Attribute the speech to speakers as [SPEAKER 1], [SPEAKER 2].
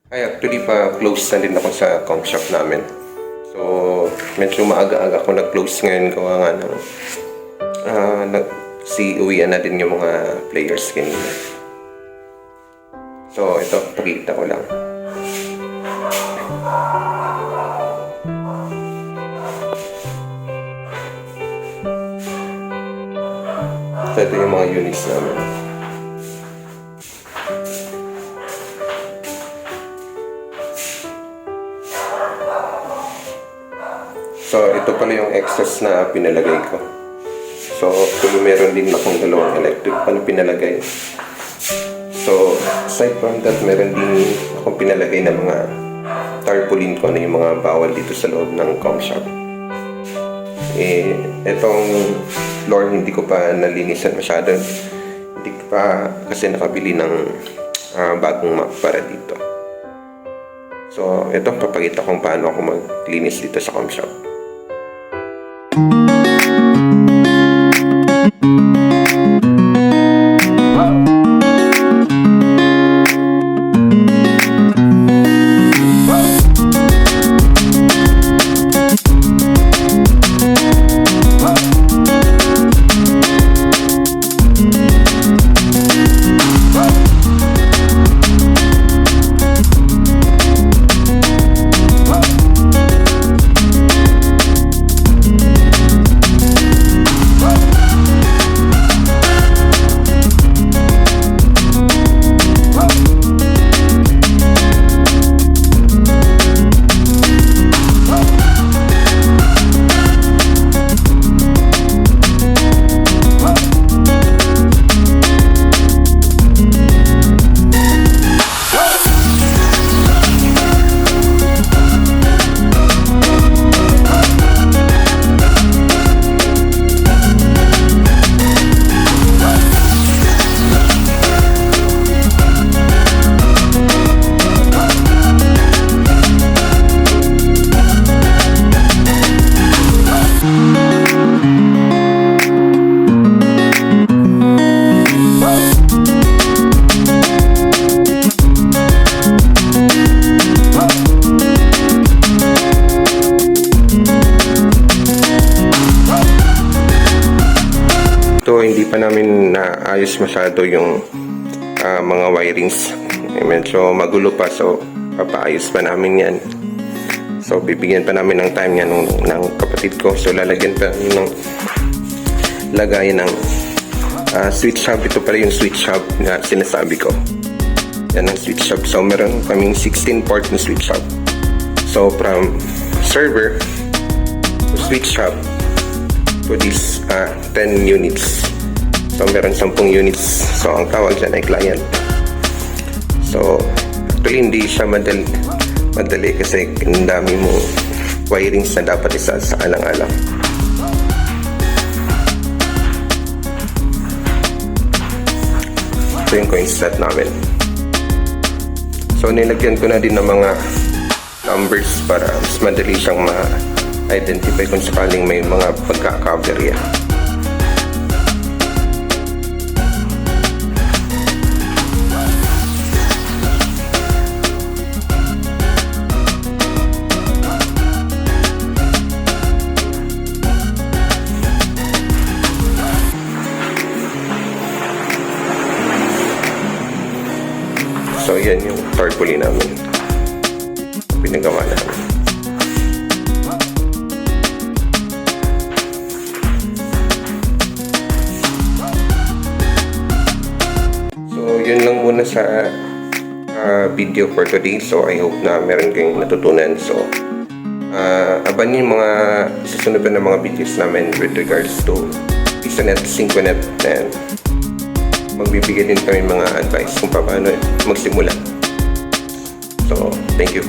[SPEAKER 1] Ay, actually pa-close na din ako sa com shop namin. So, medyo maaga-aga ako nag-close ngayon gawa nga ng uwian na din yung mga players kanina. So, ito, pakita ko lang. So, ito yung mga units namin. So, ito pala yung extras na pinalagay ko. So, kung meron din akong dalawang electric pan pinalagay. So, aside from that, meron din akong pinalagay na mga tarpaulin ko na yung mga bawal dito sa loob ng com shop. Itong floor hindi ko pa nalinisan masyado. Hindi ko pa kasi nakabili ng bagong map para dito. So, ito papakita kung paano ako maglinis dito sa com shop. So, hindi pa namin naayos masyado yung mga wirings. Medyo magulo pa, so papaayos pa namin yan. So, bibigyan pa namin ng time yan ng kapatid ko. So, lalagyan pa ng lagayan ng switch hub. Ito pala yung switch hub na sinasabi ko. Yan ang switch hub. So, meron kaming 16 port na switch hub. So, from server to switch hub to this 10 units. So, meron 10 units. So, ang tawag dyan ay client. So, actually, hindi siya madali kasi ang dami mo wirings na dapat isa sa alang-alang. Ito yung coin slot namin. So, nilagyan ko na din ng mga numbers para mas madali siyang ma-identify kung sakaling may mga pagkakaberya. So, yan yung tarpaulin namin. Pinagawa namin. So, yun lang muna sa video for today. So, I hope na meron kayong natutunan. So, abanin yung mga susunod pa ng mga videos namin with regards to Ethernet, Synchronet, and magbibigay din kami mga advice kung paano magsimula. So, thank you.